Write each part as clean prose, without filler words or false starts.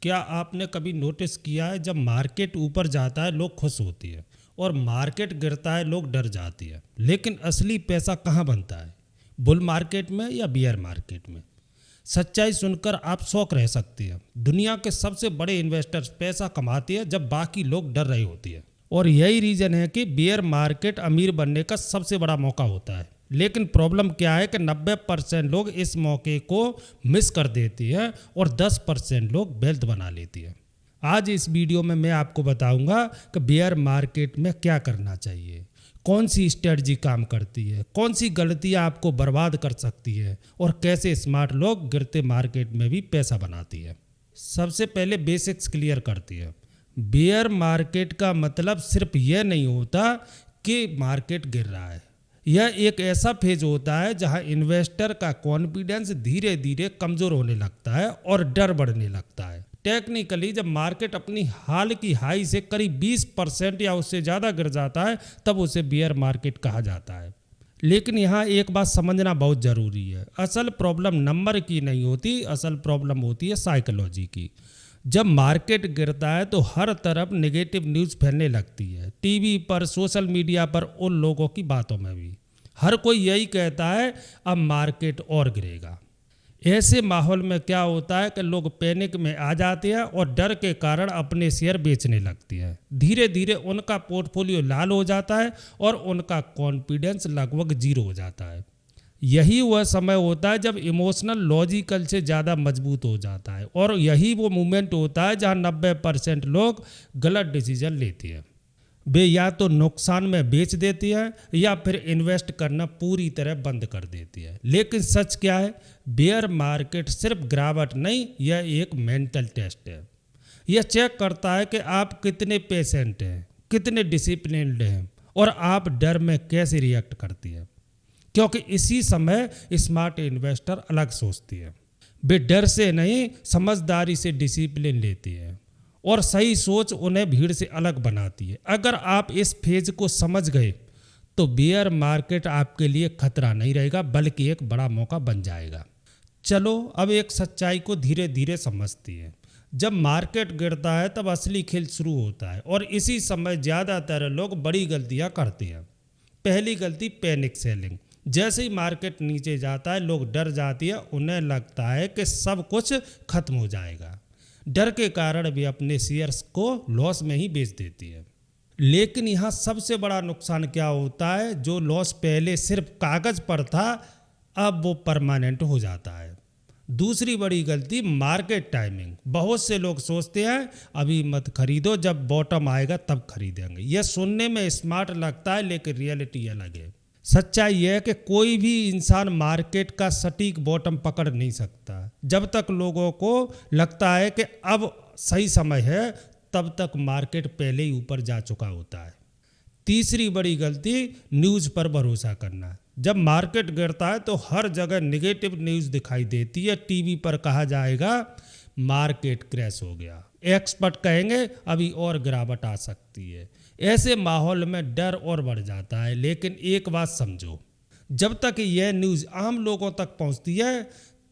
क्या आपने कभी नोटिस किया है जब मार्केट ऊपर जाता है लोग खुश होते हैं और मार्केट गिरता है लोग डर जाते हैं। लेकिन असली पैसा कहाँ बनता है, बुल मार्केट में या बियर मार्केट में? सच्चाई सुनकर आप शौक रह सकते हैं। दुनिया के सबसे बड़े इन्वेस्टर्स पैसा कमाते हैं जब बाकी लोग डर रहे होते हैं, और यही रीज़न है कि बियर मार्केट अमीर बनने का सबसे बड़ा मौका होता है। लेकिन प्रॉब्लम क्या है कि 90% लोग इस मौके को मिस कर देते हैं और 10% लोग वेल्थ बना लेते हैं। आज इस वीडियो में मैं आपको बताऊंगा कि बियर मार्केट में क्या करना चाहिए, कौन सी स्ट्रेटजी काम करती है, कौन सी गलतियां आपको बर्बाद कर सकती है और कैसे स्मार्ट लोग गिरते मार्केट में भी पैसा बनाती है। सबसे पहले बेसिक्स क्लियर करती है। बियर मार्केट का मतलब सिर्फ यह नहीं होता कि मार्केट गिर रहा है। यह एक ऐसा फेज होता है जहां इन्वेस्टर का कॉन्फिडेंस धीरे धीरे कमजोर होने लगता है और डर बढ़ने लगता है। टेक्निकली जब मार्केट अपनी हाल की हाई से करीब 20% या उससे ज़्यादा गिर जाता है तब उसे बियर मार्केट कहा जाता है। लेकिन यहाँ एक बात समझना बहुत ज़रूरी है। असल प्रॉब्लम नंबर की नहीं होती, असल प्रॉब्लम होती है साइकोलॉजी की। जब मार्केट गिरता है तो हर तरफ नेगेटिव न्यूज़ फैलने लगती है, टीवी पर, सोशल मीडिया पर, उन लोगों की बातों में भी। हर कोई यही कहता है अब मार्केट और गिरेगा। ऐसे माहौल में क्या होता है कि लोग पैनिक में आ जाते हैं और डर के कारण अपने शेयर बेचने लगते हैं। धीरे धीरे उनका पोर्टफोलियो लाल हो जाता है और उनका कॉन्फिडेंस लगभग जीरो हो जाता है। यही वह समय होता है जब इमोशनल लॉजिकल से ज़्यादा मजबूत हो जाता है, और यही वो मोमेंट होता है जहां 90% लोग गलत डिसीजन लेते हैं। वे या तो नुकसान में बेच देती है या फिर इन्वेस्ट करना पूरी तरह बंद कर देती है। लेकिन सच क्या है? बेयर मार्केट सिर्फ गिरावट नहीं, यह एक मेंटल टेस्ट है। यह चेक करता है कि आप कितने पेशेंट हैं, कितने डिसिप्लिन्ड हैं और आप डर में कैसे रिएक्ट करती है। क्योंकि इसी समय स्मार्ट इन्वेस्टर अलग सोचती है। वे डर से नहीं, समझदारी से डिसिप्लिन लेती है और सही सोच उन्हें भीड़ से अलग बनाती है। अगर आप इस फेज को समझ गए तो बियर मार्केट आपके लिए खतरा नहीं रहेगा बल्कि एक बड़ा मौका बन जाएगा। चलो अब एक सच्चाई को धीरे धीरे समझती है। जब मार्केट गिरता है तब असली खेल शुरू होता है और इसी समय ज़्यादातर लोग बड़ी गलतियां करते हैं। पहली गलती पैनिक सेलिंग। जैसे ही मार्केट नीचे जाता है लोग डर जाती है, उन्हें लगता है कि सब कुछ खत्म हो जाएगा। डर के कारण भी अपने शेयर्स को लॉस में ही बेच देती है। लेकिन यहाँ सबसे बड़ा नुकसान क्या होता है? जो लॉस पहले सिर्फ कागज पर था अब वो परमानेंट हो जाता है। दूसरी बड़ी गलती मार्केट टाइमिंग। बहुत से लोग सोचते हैं अभी मत खरीदो, जब बॉटम आएगा तब खरीदेंगे। यह सुनने में स्मार्ट लगता है लेकिन रियलिटी अलग है। सच्चाई यह है कि कोई भी इंसान मार्केट का सटीक बॉटम पकड़ नहीं सकता। जब तक लोगों को लगता है कि अब सही समय है तब तक मार्केट पहले ही ऊपर जा चुका होता है। तीसरी बड़ी गलती न्यूज़ पर भरोसा करना। जब मार्केट गिरता है तो हर जगह नेगेटिव न्यूज़ दिखाई देती है। टीवी पर कहा जाएगा मार्केट क्रैश हो गया, एक्सपर्ट कहेंगे अभी और गिरावट आ सकती है। ऐसे माहौल में डर और बढ़ जाता है। लेकिन एक बात समझो, जब तक यह न्यूज़ आम लोगों तक पहुंचती है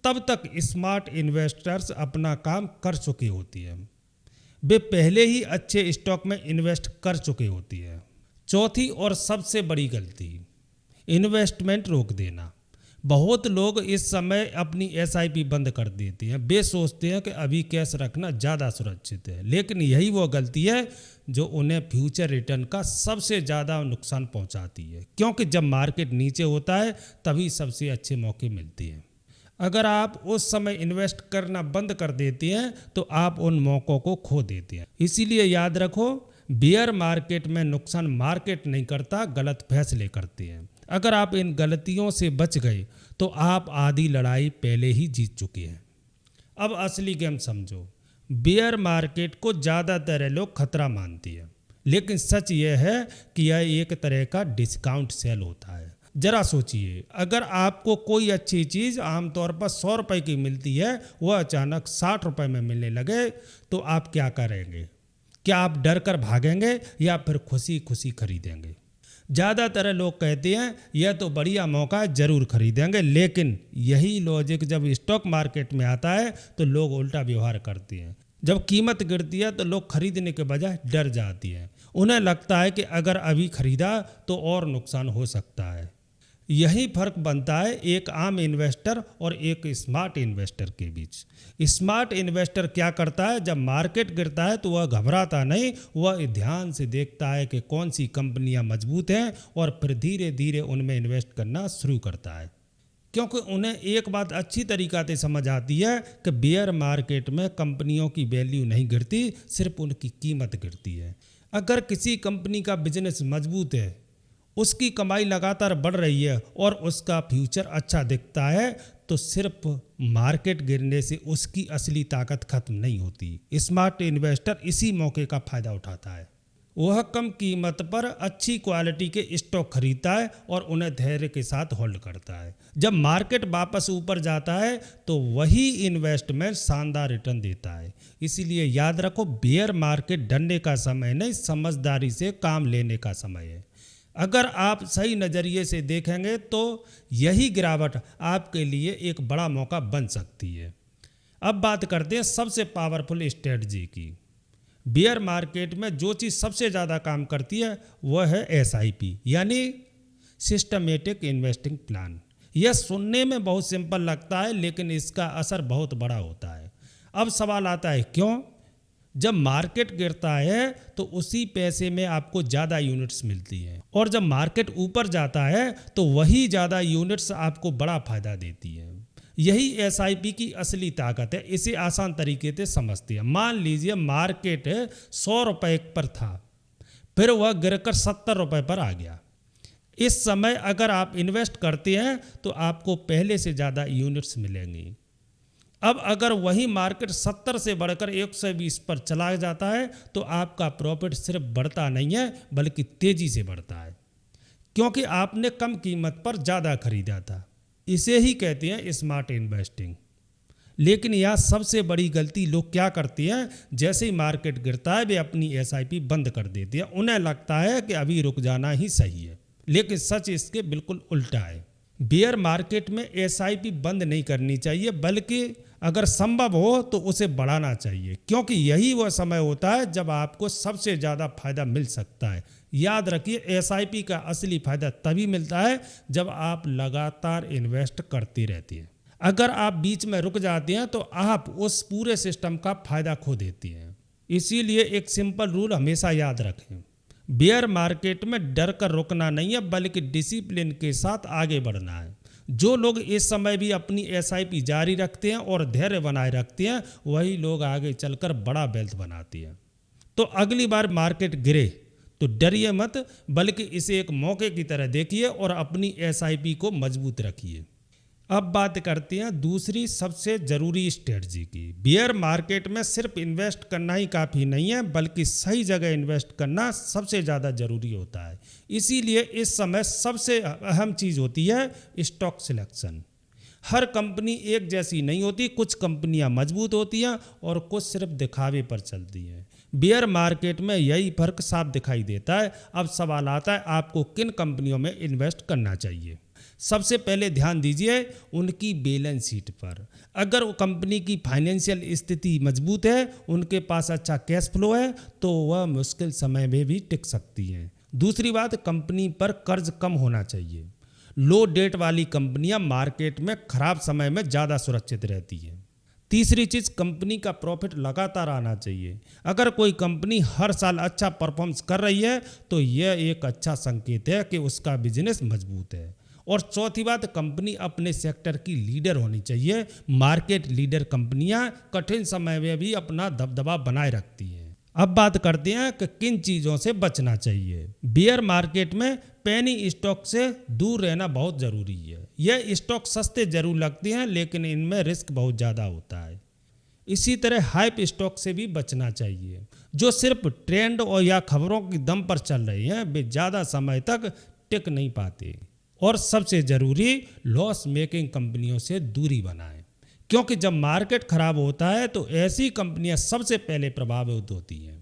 तब तक स्मार्ट इन्वेस्टर्स अपना काम कर चुके होती हैं। वे पहले ही अच्छे स्टॉक में इन्वेस्ट कर चुके होती है। चौथी और सबसे बड़ी गलती, इन्वेस्टमेंट रोक देना। बहुत लोग इस समय अपनी SIP बंद कर देते हैं। वे सोचते हैं कि अभी कैश रखना ज़्यादा सुरक्षित है, लेकिन यही वो गलती है जो उन्हें फ्यूचर रिटर्न का सबसे ज़्यादा नुकसान पहुंचाती है। क्योंकि जब मार्केट नीचे होता है तभी सबसे अच्छे मौके मिलते हैं। अगर आप उस समय इन्वेस्ट करना बंद कर देते हैं तो आप उन मौक़ों को खो देते हैं। इसीलिए याद रखो, बियर मार्केट में नुकसान मार्केट नहीं करता, गलत फैसले करते हैं। अगर आप इन गलतियों से बच गए तो आप आधी लड़ाई पहले ही जीत चुके हैं। अब असली गेम समझो। बियर मार्केट को ज़्यादातर लोग खतरा मानती है, लेकिन सच यह है कि यह एक तरह का डिस्काउंट सेल होता है। जरा सोचिए, अगर आपको कोई अच्छी चीज़ आमतौर पर 100 रुपये की मिलती है, वह अचानक 60 रुपये में मिलने लगे तो आप क्या करेंगे? क्या आप डर कर भागेंगे या फिर खुशी खुशी खरीदेंगे? ज़्यादातर लोग कहते हैं यह तो बढ़िया मौका है, ज़रूर खरीदेंगे। लेकिन यही लॉजिक जब स्टॉक मार्केट में आता है तो लोग उल्टा व्यवहार करते हैं। जब कीमत गिरती है तो लोग खरीदने के बजाय डर जाती हैं। उन्हें लगता है कि अगर अभी खरीदा तो और नुकसान हो सकता है। यही फर्क बनता है एक आम इन्वेस्टर और एक स्मार्ट इन्वेस्टर के बीच। स्मार्ट इन्वेस्टर क्या करता है, जब मार्केट गिरता है तो वह घबराता नहीं, वह ध्यान से देखता है कि कौन सी कंपनियां मजबूत हैं और फिर धीरे धीरे उनमें इन्वेस्ट करना शुरू करता है। क्योंकि उन्हें एक बात अच्छी तरीक़ा से समझ आती है कि बेयर मार्केट में कंपनियों की वैल्यू नहीं गिरती, सिर्फ उनकी कीमत गिरती है। अगर किसी कंपनी का बिजनेस मजबूत है, उसकी कमाई लगातार बढ़ रही है और उसका फ्यूचर अच्छा दिखता है, तो सिर्फ मार्केट गिरने से उसकी असली ताकत खत्म नहीं होती। स्मार्ट इन्वेस्टर इसी मौके का फ़ायदा उठाता है। वह कम कीमत पर अच्छी क्वालिटी के स्टॉक खरीदता है और उन्हें धैर्य के साथ होल्ड करता है। जब मार्केट वापस ऊपर जाता है तो वही इन्वेस्टमेंट शानदार रिटर्न देता है। इसीलिए याद रखो, बेयर मार्केट डरने का समय नहीं, समझदारी से काम लेने का समय है। अगर आप सही नज़रिए से देखेंगे तो यही गिरावट आपके लिए एक बड़ा मौका बन सकती है। अब बात करते हैं सबसे पावरफुल स्ट्रेटजी की। बेयर मार्केट में जो चीज़ सबसे ज़्यादा काम करती है वह है SIP, यानी सिस्टमेटिक इन्वेस्टिंग प्लान। यह सुनने में बहुत सिंपल लगता है, लेकिन इसका असर बहुत बड़ा होता है। अब सवाल आता है क्यों? जब मार्केट गिरता है तो उसी पैसे में आपको ज़्यादा यूनिट्स मिलती हैं, और जब मार्केट ऊपर जाता है तो वही ज़्यादा यूनिट्स आपको बड़ा फ़ायदा देती है। यही SIP की असली ताकत है। इसे आसान तरीके से समझते हैं। मान लीजिए मार्केट 100 रुपये पर था, फिर वह गिरकर 70 रुपये पर आ गया। इस समय अगर आप इन्वेस्ट करते हैं तो आपको पहले से ज़्यादा यूनिट्स मिलेंगी। अब अगर वही मार्केट 70 से बढ़कर 120 पर चला जाता है तो आपका प्रॉफिट सिर्फ बढ़ता नहीं है, बल्कि तेज़ी से बढ़ता है, क्योंकि आपने कम कीमत पर ज़्यादा खरीदा था। इसे ही कहते हैं स्मार्ट इन्वेस्टिंग। लेकिन यह सबसे बड़ी गलती लोग क्या करते हैं, जैसे ही मार्केट गिरता है वे अपनी SIP बंद कर देते हैं। उन्हें लगता है कि अभी रुक जाना ही सही है, लेकिन सच इसके बिल्कुल उल्टा है। बेयर मार्केट में SIP बंद नहीं करनी चाहिए, बल्कि अगर संभव हो तो उसे बढ़ाना चाहिए, क्योंकि यही वह समय होता है जब आपको सबसे ज़्यादा फायदा मिल सकता है। याद रखिए, SIP का असली फ़ायदा तभी मिलता है जब आप लगातार इन्वेस्ट करते रहते हैं। अगर आप बीच में रुक जाते हैं तो आप उस पूरे सिस्टम का फ़ायदा खो देते हैं। इसीलिए एक सिंपल रूल हमेशा याद रखें, बेयर मार्केट में डर कर रुकना नहीं है, बल्कि डिसिप्लिन के साथ आगे बढ़ना है। जो लोग इस समय भी अपनी SIP जारी रखते हैं और धैर्य बनाए रखते हैं, वही लोग आगे चलकर बड़ा वेल्थ बनाते हैं। तो अगली बार मार्केट गिरे तो डरिए मत, बल्कि इसे एक मौके की तरह देखिए और अपनी SIP को मजबूत रखिए। अब बात करते हैं दूसरी सबसे ज़रूरी स्ट्रेटजी की। बेयर मार्केट में सिर्फ इन्वेस्ट करना ही काफ़ी नहीं है, बल्कि सही जगह इन्वेस्ट करना सबसे ज़्यादा ज़रूरी होता है। इसीलिए इस समय सबसे अहम चीज़ होती है स्टॉक सिलेक्शन। हर कंपनी एक जैसी नहीं होती, कुछ कंपनियां मजबूत होती हैं और कुछ सिर्फ दिखावे पर चलती हैं। बेयर मार्केट में यही फर्क साफ दिखाई देता है। अब सवाल आता है, आपको किन कंपनियों में इन्वेस्ट करना चाहिए। सबसे पहले ध्यान दीजिए उनकी बैलेंस शीट पर। अगर वो कंपनी की फाइनेंशियल स्थिति मजबूत है, उनके पास अच्छा कैश फ्लो है, तो वह मुश्किल समय में भी टिक सकती हैं। दूसरी बात, कंपनी पर कर्ज कम होना चाहिए। लो डेट वाली कंपनियां मार्केट में खराब समय में ज़्यादा सुरक्षित रहती हैं। तीसरी चीज़, कंपनी का प्रॉफिट लगातार आना चाहिए। अगर कोई कंपनी हर साल अच्छा परफॉर्मेंस कर रही है तो यह एक अच्छा संकेत है कि उसका बिजनेस मजबूत है। और चौथी बात, कंपनी अपने सेक्टर की लीडर होनी चाहिए। मार्केट लीडर कंपनियां कठिन समय में भी अपना दबदबा बनाए रखती हैं। अब बात करते हैं कि किन चीज़ों से बचना चाहिए। बेयर मार्केट में पेनी स्टॉक से दूर रहना बहुत ज़रूरी है। यह स्टॉक सस्ते जरूर लगते हैं, लेकिन इनमें रिस्क बहुत ज़्यादा होता है। इसी तरह हाइप स्टॉक से भी बचना चाहिए, जो सिर्फ ट्रेंड और या खबरों की दम पर चल रहे हैं। वे ज़्यादा समय तक टिक नहीं पाते। और सबसे ज़रूरी, लॉस मेकिंग कंपनियों से दूरी बनाएं, क्योंकि जब मार्केट खराब होता है तो ऐसी कंपनियां सबसे पहले प्रभावित होती हैं।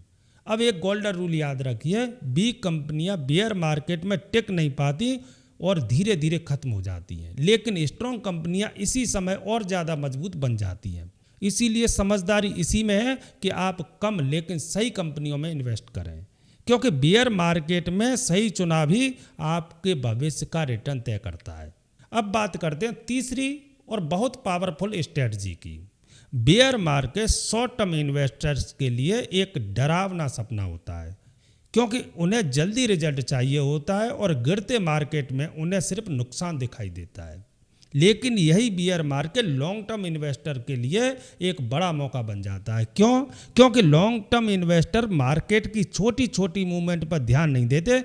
अब एक गोल्डन रूल याद रखिए, वीक कंपनियां बेयर मार्केट में टिक नहीं पाती और धीरे धीरे खत्म हो जाती हैं, लेकिन स्ट्रॉन्ग कंपनियां इसी समय और ज़्यादा मजबूत बन जाती हैं। इसीलिए समझदारी इसी में है कि आप कम लेकिन सही कंपनियों में इन्वेस्ट करें, क्योंकि बियर मार्केट में सही चुनाव ही आपके भविष्य का रिटर्न तय करता है। अब बात करते हैं तीसरी और बहुत पावरफुल स्ट्रेटजी की। Beer market short term investors के लिए एक डरावना सपना होता है, क्योंकि उन्हें जल्दी रिजल्ट चाहिए होता है और गिरते मार्केट में उन्हें सिर्फ नुकसान दिखाई देता है। लेकिन यही beer market long term investor के लिए एक बड़ा मौका बन जाता है। क्यों? क्योंकि लॉन्ग टर्म इन्वेस्टर मार्केट की छोटी छोटी मूवमेंट पर ध्यान नहीं देते,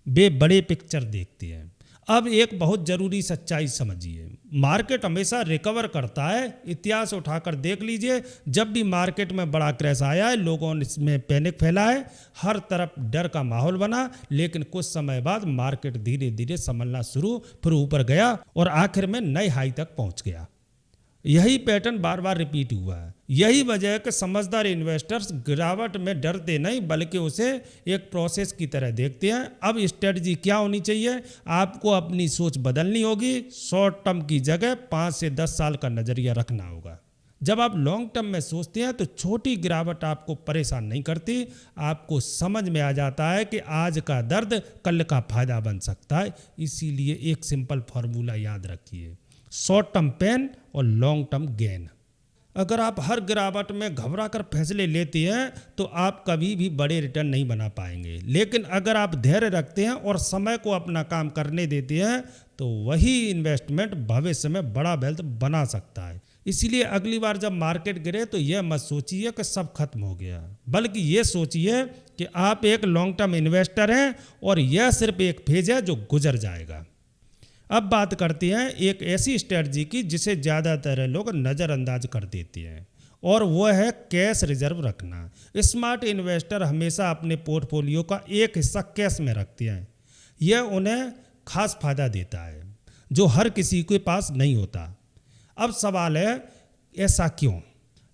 वे बड़े पिक्चर देखते हैं। अब एक बहुत ज़रूरी सच्चाई समझिए, मार्केट हमेशा रिकवर करता है। इतिहास उठाकर देख लीजिए, जब भी मार्केट में बड़ा क्रैश आया है, लोगों ने इसमें पैनिक फैला है, हर तरफ डर का माहौल बना, लेकिन कुछ समय बाद मार्केट धीरे धीरे संभलना शुरू, फिर ऊपर गया और आखिर में नए हाई तक पहुंच गया। यही पैटर्न बार बार रिपीट हुआ है। यही वजह है कि समझदार इन्वेस्टर्स गिरावट में डरते नहीं, बल्कि उसे एक प्रोसेस की तरह देखते हैं। अब स्ट्रेटजी क्या होनी चाहिए? आपको अपनी सोच बदलनी होगी। शॉर्ट टर्म की जगह 5 से 10 साल का नज़रिया रखना होगा। जब आप लॉन्ग टर्म में सोचते हैं तो छोटी गिरावट आपको परेशान नहीं करती, आपको समझ में आ जाता है कि आज का दर्द कल का फायदा बन सकता है। इसीलिए एक सिंपल फार्मूला याद रखिए, शॉर्ट टर्म पेन और लॉन्ग टर्म गेन। अगर आप हर गिरावट में घबरा कर फैसले लेते हैं तो आप कभी भी बड़े रिटर्न नहीं बना पाएंगे। लेकिन अगर आप धैर्य रखते हैं और समय को अपना काम करने देते हैं तो वही इन्वेस्टमेंट भविष्य में बड़ा वेल्थ बना सकता है। इसीलिए अगली बार जब मार्केट गिरे तो यह मत सोचिए कि सब खत्म हो गया, बल्कि ये सोचिए कि आप एक लॉन्ग टर्म इन्वेस्टर हैं और यह सिर्फ एक फेज है जो गुजर जाएगा। अब बात करते हैं एक ऐसी स्ट्रेटजी की जिसे ज़्यादातर लोग नज़रअंदाज कर देते हैं, और वह है कैश रिजर्व रखना। स्मार्ट इन्वेस्टर हमेशा अपने पोर्टफोलियो का एक हिस्सा कैश में रखते हैं। यह उन्हें खास फायदा देता है जो हर किसी के पास नहीं होता। अब सवाल है, ऐसा क्यों?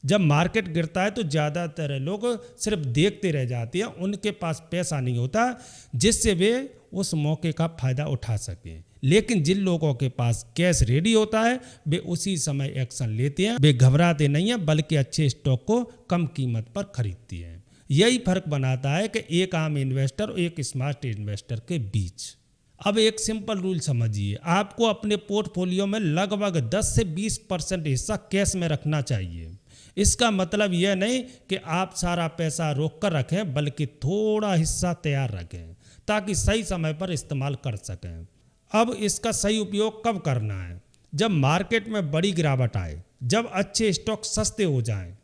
जब मार्केट गिरता है तो ज़्यादातर लोग सिर्फ देखते रह जाते हैं, उनके पास पैसा नहीं होता जिससे वे उस मौके का फ़ायदा उठा सकें। लेकिन जिन लोगों के पास कैश रेडी होता है वे उसी समय एक्शन लेते हैं। वे घबराते नहीं हैं, बल्कि अच्छे स्टॉक को कम कीमत पर खरीदते हैं। यही फर्क बनाता है कि एक आम इन्वेस्टर और एक स्मार्ट इन्वेस्टर के बीच। अब एक सिंपल रूल समझिए, आपको अपने पोर्टफोलियो में लगभग 10 से 20% हिस्सा कैश में रखना चाहिए। इसका मतलब यह नहीं कि आप सारा पैसा रोक कर रखें, बल्कि थोड़ा हिस्सा तैयार रखें ताकि सही समय पर इस्तेमाल कर सकें। अब इसका सही उपयोग कब करना है? जब मार्केट में बड़ी गिरावट आए, जब अच्छे स्टॉक सस्ते हो जाएं,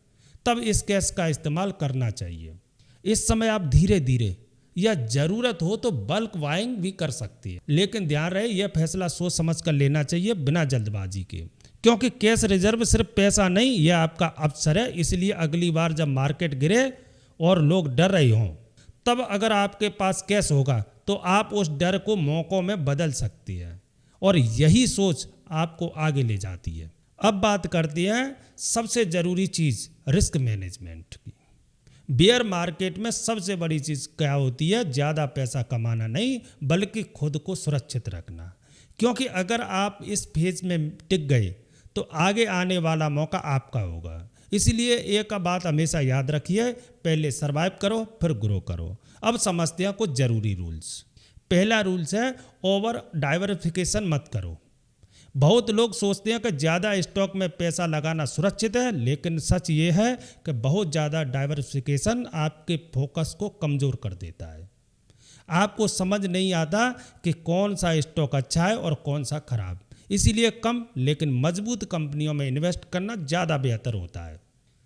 तब इस कैश का इस्तेमाल करना चाहिए। इस समय आप धीरे धीरे या ज़रूरत हो तो बल्क बाइंग भी कर सकती है, लेकिन ध्यान रहे यह फैसला सोच समझ कर लेना चाहिए, बिना जल्दबाजी के, क्योंकि कैश रिजर्व सिर्फ पैसा नहीं, यह आपका अवसर है। इसलिए अगली बार जब मार्केट गिरे और लोग डर रहे हों, तब अगर आपके पास कैश होगा तो आप उस डर को मौकों में बदल सकती है, और यही सोच आपको आगे ले जाती है। अब बात करते हैं सबसे ज़रूरी चीज़, रिस्क मैनेजमेंट की। बेयर मार्केट में सबसे बड़ी चीज़ क्या होती है? ज़्यादा पैसा कमाना नहीं, बल्कि खुद को सुरक्षित रखना। क्योंकि अगर आप इस फेज में टिक गए तो आगे आने वाला मौका आपका होगा। इसलिए एक बात हमेशा याद रखिए, पहले सरवाइव करो फिर ग्रो करो। अब समझते हैं कुछ ज़रूरी रूल्स। पहला रूल्स है, ओवर डाइवर्सिफिकेशन मत करो। बहुत लोग सोचते हैं कि ज़्यादा स्टॉक में पैसा लगाना सुरक्षित है, लेकिन सच ये है कि बहुत ज़्यादा डाइवर्सिफिकेशन आपके फोकस को कमज़ोर कर देता है। आपको समझ नहीं आता कि कौन सा स्टॉक अच्छा है और कौन सा खराब। इसीलिए कम लेकिन मजबूत कंपनियों में इन्वेस्ट करना ज़्यादा बेहतर होता है।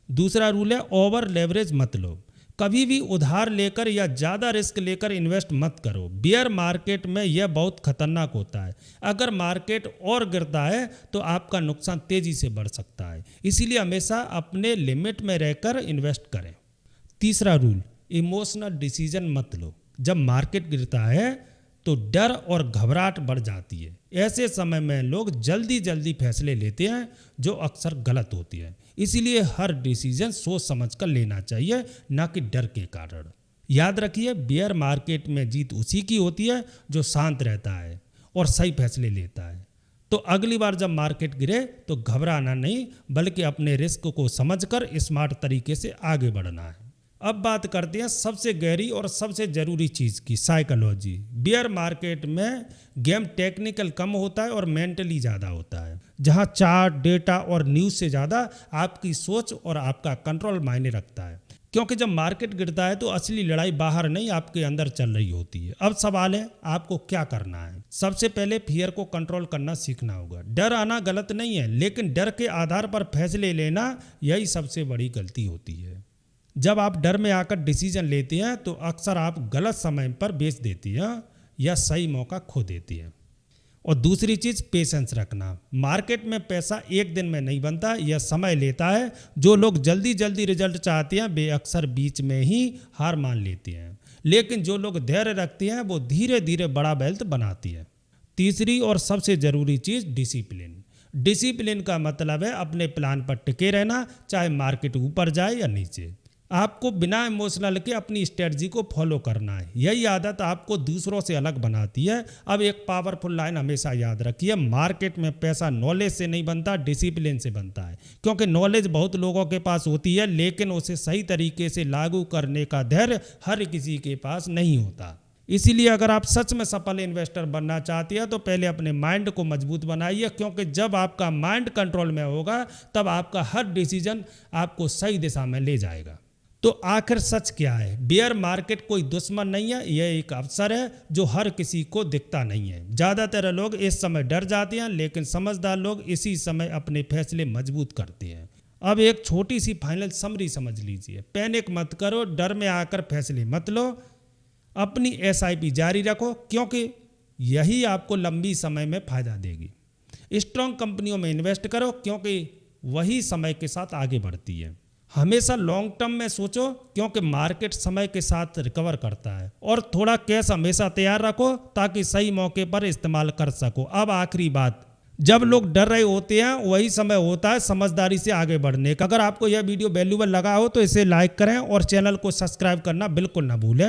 दूसरा रूल है, ओवर लेवरेज मत लो। कभी भी उधार लेकर या ज़्यादा रिस्क लेकर इन्वेस्ट मत करो। बियर मार्केट में यह बहुत खतरनाक होता है। अगर मार्केट और गिरता है तो आपका नुकसान तेज़ी से बढ़ सकता है। इसीलिए हमेशा अपने लिमिट में रहकर इन्वेस्ट करें। तीसरा रूल, इमोशनल डिसीजन मत लो। जब मार्केट गिरता है तो डर और घबराहट बढ़ जाती है। ऐसे समय में लोग जल्दी जल्दी फैसले लेते हैं जो अक्सर गलत होती है। इसीलिए हर डिसीजन सोच समझ कर लेना चाहिए, ना कि डर के कारण। याद रखिए, बेयर मार्केट में जीत उसी की होती है जो शांत रहता है और सही फैसले लेता है। तो अगली बार जब मार्केट गिरे तो घबराना नहीं, बल्कि अपने रिस्क को समझकर स्मार्ट तरीके से आगे बढ़ना है। अब बात करते हैं सबसे गहरी और सबसे ज़रूरी चीज़ की, साइकोलॉजी। बियर मार्केट में गेम टेक्निकल कम होता है और मेंटली ज़्यादा होता है, जहां चार्ट, डेटा और न्यूज़ से ज़्यादा आपकी सोच और आपका कंट्रोल मायने रखता है। क्योंकि जब मार्केट गिरता है तो असली लड़ाई बाहर नहीं, आपके अंदर चल रही होती है। अब सवाल है आपको क्या करना है। सबसे पहले फियर को कंट्रोल करना सीखना होगा। डर आना गलत नहीं है, लेकिन डर के आधार पर फैसले लेना यही सबसे बड़ी गलती होती है। जब आप डर में आकर डिसीजन लेते हैं तो अक्सर आप गलत समय पर बेच देती हैं या सही मौका खो देती हैं। और दूसरी चीज़, पेशेंस रखना। मार्केट में पैसा एक दिन में नहीं बनता, यह समय लेता है। जो लोग जल्दी जल्दी रिजल्ट चाहते हैं वे अक्सर बीच में ही हार मान लेते हैं, लेकिन जो लोग धैर्य रखते हैं वो धीरे धीरे बड़ा वेल्थ बनाती है। तीसरी और सबसे ज़रूरी चीज़, डिसिप्लिन। डिसिप्लिन का मतलब है अपने प्लान पर टिके रहना, चाहे मार्केट ऊपर जाए या नीचे। आपको बिना इमोशनल के अपनी स्ट्रेटजी को फॉलो करना है। यही आदत आपको दूसरों से अलग बनाती है। अब एक पावरफुल लाइन हमेशा याद रखिए, मार्केट में पैसा नॉलेज से नहीं बनता, डिसिप्लिन से बनता है। क्योंकि नॉलेज बहुत लोगों के पास होती है, लेकिन उसे सही तरीके से लागू करने का धैर्य हर किसी के पास नहीं होता। इसीलिए अगर आप सच में सफल इन्वेस्टर बनना चाहते हैं तो पहले अपने माइंड को मजबूत बनाइए, क्योंकि जब आपका माइंड कंट्रोल में होगा तब आपका हर डिसीजन आपको सही दिशा में ले जाएगा। तो आखिर सच क्या है? बियर मार्केट कोई दुश्मन नहीं है, यह एक अवसर है जो हर किसी को दिखता नहीं है। ज़्यादातर लोग इस समय डर जाते हैं, लेकिन समझदार लोग इसी समय अपने फैसले मजबूत करते हैं। अब एक छोटी सी फाइनल समरी समझ लीजिए। पैनिक मत करो, डर में आकर फैसले मत लो, अपनी SIP जारी रखो, क्योंकि यही आपको लंबी समय में फ़ायदा देगी। स्ट्रॉन्ग कंपनियों में इन्वेस्ट करो, क्योंकि वही समय के साथ आगे बढ़ती है। हमेशा लॉन्ग टर्म में सोचो, क्योंकि मार्केट समय के साथ रिकवर करता है। और थोड़ा कैश हमेशा तैयार रखो ताकि सही मौके पर इस्तेमाल कर सको। अब आखिरी बात, जब लोग डर रहे होते हैं वही समय होता है समझदारी से आगे बढ़ने का। अगर आपको यह वीडियो वैल्यूएबल लगा हो तो इसे लाइक करें और चैनल को सब्सक्राइब करना बिल्कुल ना भूलें।